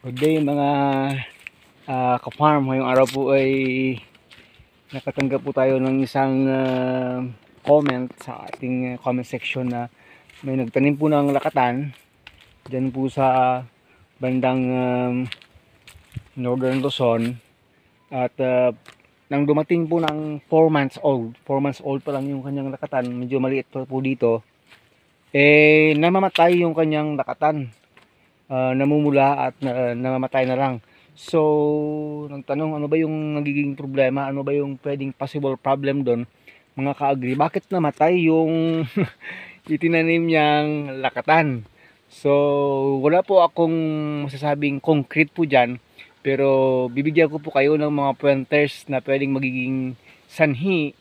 Good day mga ka-farm. Ngayong araw po ay nakatanggap po tayo ng isang comment sa ating comment section na may nagtanim po ng lakatan dyan po sa bandang Northern Luzon. At nang dumating po ng 4 months old pa lang yung kanyang lakatan, medyo maliit pa po dito, namamatay yung kanyang lakatan. Namumula at namamatay na lang. So nagtanong, ano ba yung nagiging problema, ano ba yung pwedeng possible problem doon mga ka-agri, bakit namatay yung itinanim niyang lakatan. So wala po akong masasabing concrete po dyan, pero bibigyan ko po kayo ng mga pointers na pwedeng magiging sanhi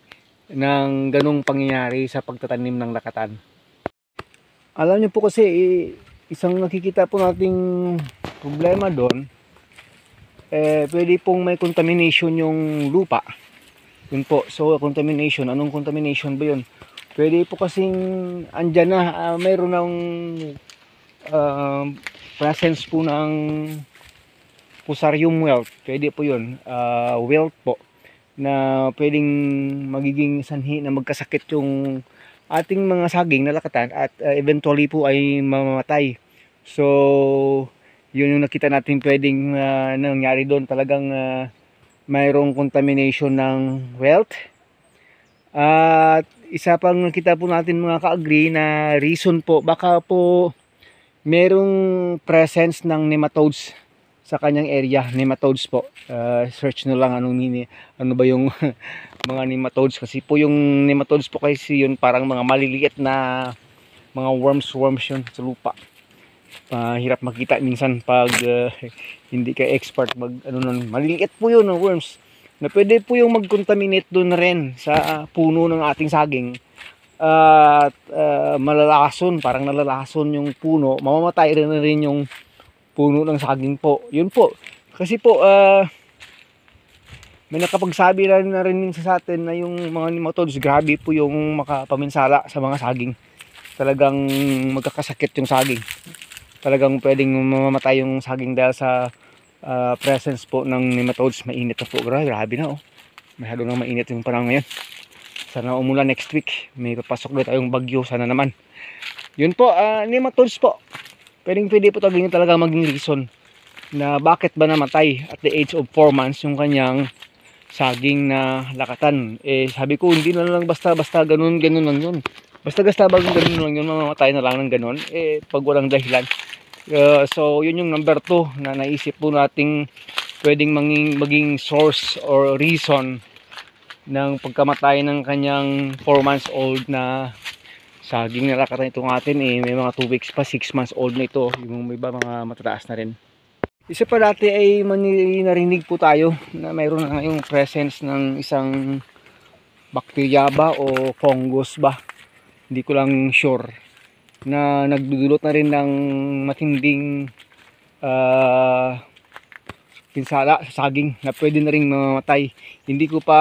ng ganong pangyayari sa pagtatanim ng lakatan. Alam niyo po kasi isang nakikita po nating problema doon, pwede pong may contamination yung lupa. Yun po. So contamination, anong contamination ba yun? Pwede po kasing andyan na mayroon ng presence po ng Fusarium wilt. Pwede po yun, wilt po, na pwedeng magiging sanhi na magkasakit yung ating mga saging na lakatan at eventually po ay mamamatay. So yun yung nakita natin pwedeng nangyari doon. Talagang mayroong contamination ng wilt. At isa pang nakita po natin mga ka-agri na reason po, baka po merong presence ng nematodes sa kanyang area. Nematodes po, search nyo lang ano ba yung mga nematodes, kasi po yung nematodes po kasi yun parang mga maliliit na mga worms yun sa lupa. Hirap makita minsan pag hindi ka expert maliliit po yun ng worms na pwede po yung mag-contaminate doon rin sa puno ng ating saging. At malalason, parang nalalason yung puno, mamamatay rin yung puno ng saging po. Yun po, kasi po may nakapagsabi na rin sa atin na yung mga nematodes, grabe po yung makapaminsala sa mga saging. Talagang magkakasakit yung saging. Talagang pwedeng mamamatay yung saging dahil sa presence po ng nematodes. Mainit na po, grabe na masyado nang mainit yung panahon ngayon. Sana umulan next week, may papasok na tayong bagyo, sana naman. Yun po, nematodes po, pwede po talaga maging reason na bakit ba namatay at the age of 4 months yung kanyang saging na lakatan. Sabi ko, hindi na lang basta ganun lang yun. Basta ganun lang yun, mamamatay na lang ng ganun pag walang dahilan. So yun yung number 2 na naisip po nating pwedeng maging source or reason ng pagkamatay ng kanyang 4 months old na saging na lakatan. Itong atin may mga 2 weeks pa, 6 months old na ito. Yung may iba mga matataas na rin. Isa pa dati ay narinig po tayo na mayroon na ngayong presence ng isang bacteria ba o fungus ba, hindi ko lang sure, na nagdudulot na rin ng matinding pinsala sa saging na pwede na rin mamatay. Hindi ko pa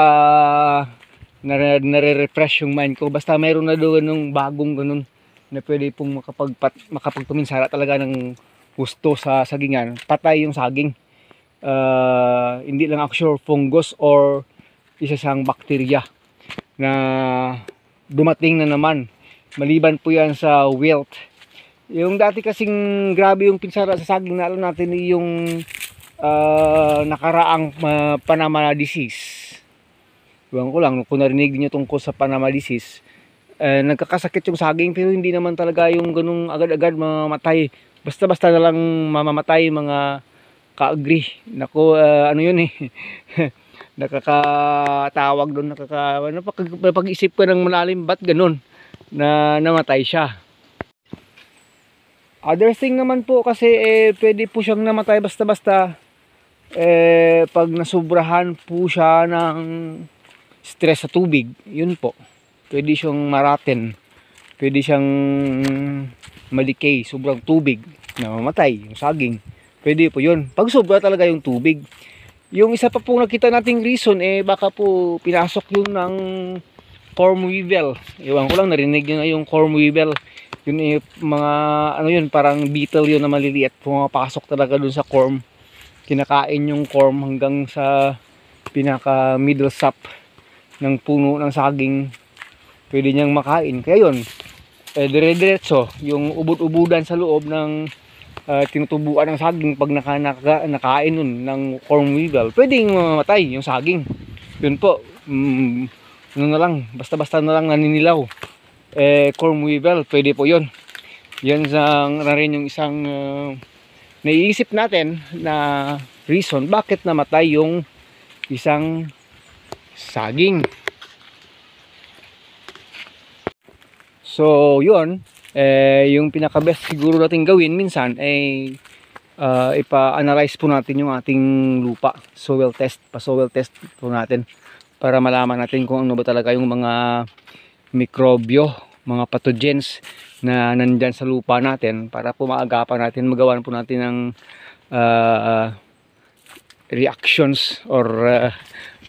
nare-refresh yung mind ko, basta mayroon na doon ng bagong ganun na pwede pong makapagtuminsala talaga ng gusto sa sagingan, patay yung saging. Hindi lang ako sure fungus or isa siyang bacteria na dumating na naman. Maliban po yan sa wilt. Yung dati kasing grabe yung pinsala sa saging na alam natin yung nakaraang Panama disease. Iwan ko lang kung narinig niyo tungkol sa Panama disease. Nagkakasakit yung saging pero hindi naman talaga yung ganung agad-agad mamamatay. Basta na lang mamamatay mga ka-agri. Nako, ano yun nakakatawag doon, napag-isip ko ng malalim, ba't ganun na namatay siya. Other thing naman po kasi pwede po siyang namatay basta pag nasubrahan po siya ng stress sa tubig. Yun po, pwede siyang maraten, pwede siyang malikay, sobrang tubig, namamatay yung saging. Pwede po yun pag sobra talaga yung tubig. Yung isa pa po nakita nating reason baka po pinasok yun ng corm weevil. Iwan ko lang, narinig nyo na yung corm weevil. Yun mga ano yun, parang beetle yun na maliliit, pumapasok talaga dun sa corm kinakain yung corm hanggang sa pinaka middle sap ng puno ng saging, pwede niyang makain. Kaya yun, dire-diretso yung ubod-ubudan sa loob ng tinutubuan ng saging. Pag nakain nun ng corm weevil, pwedeng mamatay yung saging. Yun po, ano na lang, basta-basta na lang naninilaw, corm weevil, pwede po yun. Yan na rin yung isang naiisip natin na reason bakit namatay yung isang saging. So yun, yung pinaka best siguro natin gawin minsan ay ipa-analyze po natin yung ating lupa, soil test, pa-soil test po natin para malaman natin kung ano ba talaga yung mga mikrobyo, mga pathogens na nandyan sa lupa natin, para po maagapan natin, magawan po natin ng reactions or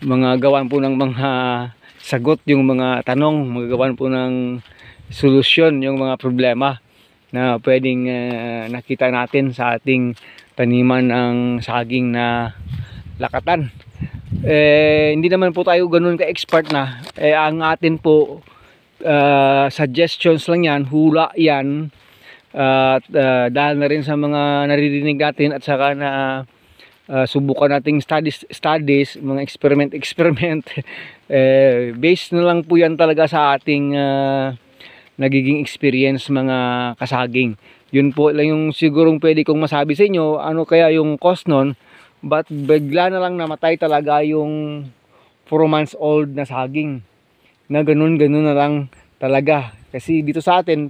mga gawan po ng mga sagot yung mga tanong, magawan po ng solusyon yung mga problema na pwedeng nakita natin sa ating taniman ng saging na lakatan. Hindi naman po tayo ganun ka-expert na. Ang atin po suggestions lang yan, hula yan, at dahil na rin sa mga naririnig natin at saka na subukan nating studies, mga experiment based na lang po yan talaga sa ating nagiging experience mga kasaging. Yun po lang yung sigurong pwede kong masabi sa inyo, ano kaya yung cause nun, but bigla na lang namatay talaga yung 4 months old na saging, na ganun na lang talaga. Kasi dito sa atin,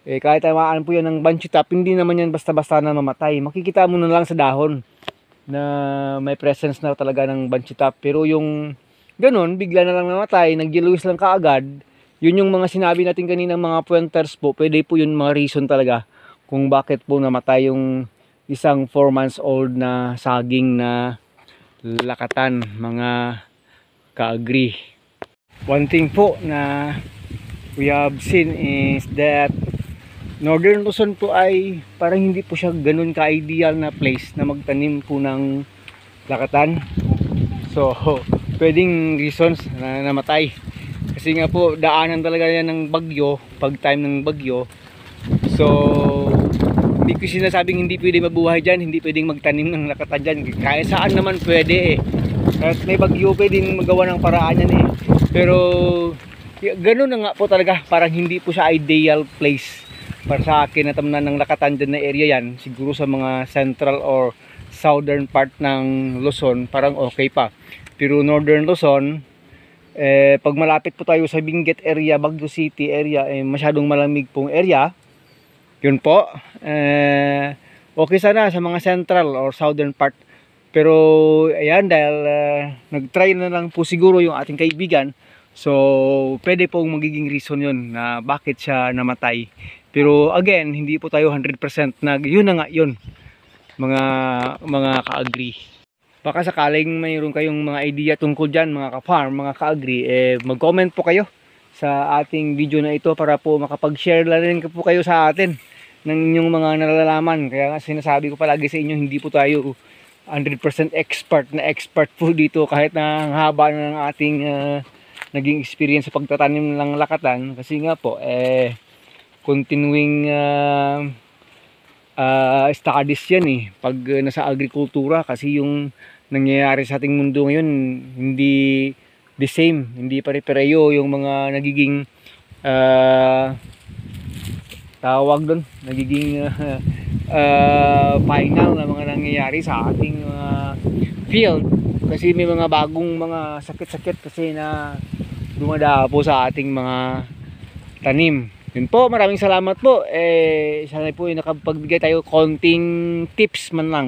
kahit tamaan po yan ng bunchy top, hindi naman yan basta-basta na mamatay. Makikita mo na lang sa dahon na may presence na talaga ng bunchy top. Pero yung ganun, bigla na lang namatay, nag-yellowish lang kaagad, yun yung mga sinabi natin kanina, mga pointers po, pwede po yun mga reason talaga kung bakit po namatay yung isang 4 months old na saging na lakatan, mga ka-agree. One thing po na we have seen is that Northern Luzon po ay parang hindi po siya ganun ka-ideal na place na magtanim po ng lakatan. So pwedeng reasons na namatay, kasi nga po daanan talaga yan ng bagyo, pag time ng bagyo. So hindi ko sinasabing hindi pwede mabuhay dyan, hindi pwedeng magtanim ng lakatan dyan, kaya saan naman pwede Kahit may bagyo pwedeng magawa ng paraan yan Pero ganun na nga po talaga, parang hindi po siya ideal place para sa akin na tamnan ng lakatan dyan na area yan. Siguro sa mga central or southern part ng Luzon parang okay pa, pero northern Luzon, pag malapit po tayo sa Benguet area, Baguio City area, masyadong malamig pong area. Yun po, okay sana sa mga central or southern part, pero ayan, dahil nag-try na lang po siguro yung ating kaibigan, so pwede pong magiging reason yun na bakit siya namatay. Pero again, hindi po tayo 100% na yun na nga yun, mga ka-agree. Baka sakaling mayroon kayong mga idea tungkol dyan, mga ka-farm, mga ka-agree, mag-comment po kayo sa ating video na ito para po makapag-share na rin po kayo sa atin ng inyong mga nalalaman. Kaya nga sinasabi ko palagi sa inyo, hindi po tayo 100% expert po dito, kahit na ang haba na ng ating naging experience sa pagtatanim ng lakatan. Kasi nga po, continuing studies yan pag nasa agrikultura, kasi yung nangyayari sa ating mundo ngayon hindi the same, hindi pare-pareho yung mga nagiging tawag doon, nagiging final na mga nangyayari sa ating field, kasi may mga bagong mga sakit-sakit kasi na dumadapo sa ating mga tanim. Yun po, maraming salamat po. Sana po nakapagbigay tayo konting tips man lang.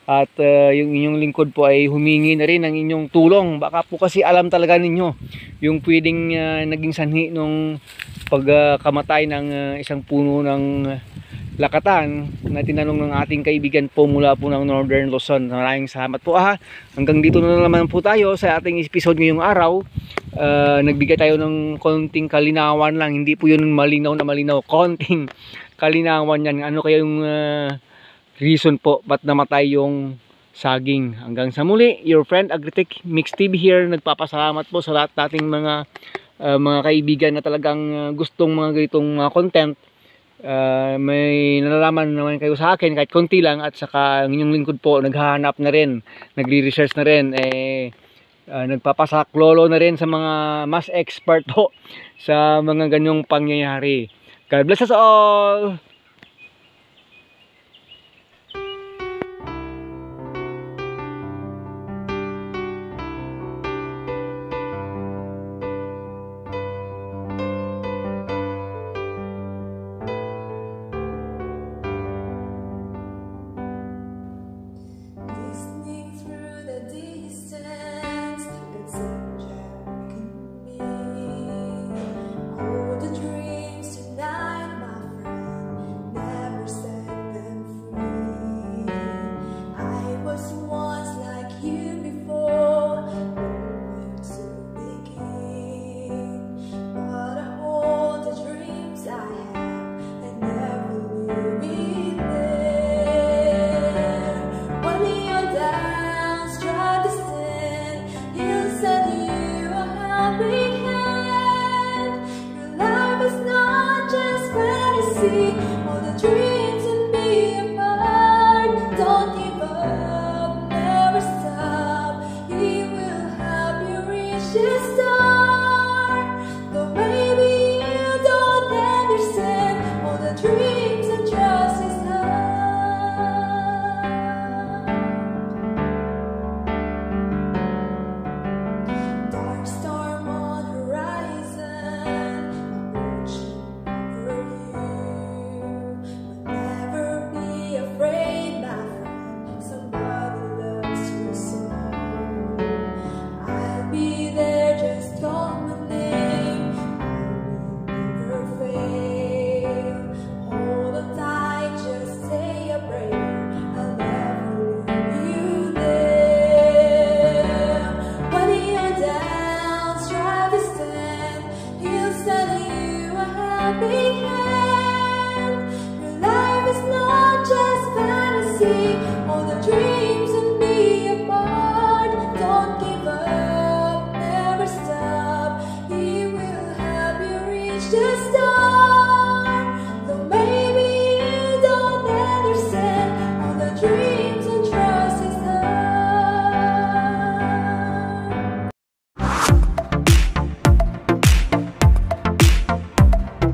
At yung inyong lingkod po ay humingi na rin ng inyong tulong. Baka po kasi alam talaga ninyo yung pwedeng naging sanhi nung pagkamatay ng isang puno ng lakatan na tinanong ng ating kaibigan po mula po ng Northern Luzon. Maraming salamat po Hanggang dito na naman po tayo sa ating episode ngayong araw. Nagbigay tayo ng konting kalinawan lang, hindi po yun malinaw na malinaw, konting kalinawan yan. Ano kaya yung reason po ba't namatay yung saging. Hanggang sa muli, your friend Agritech Mix TV here. Nagpapasalamat po sa lahat nating mga kaibigan na talagang gustong mga ganitong content. May nalalaman naman kayo sa akin kahit konti lang, at saka ang inyong lingkod po naghahanap na rin, nagre-research na rin, nagpapasaklolo na rin sa mga mas expert po sa mga ganyong pangyayari. God bless us all!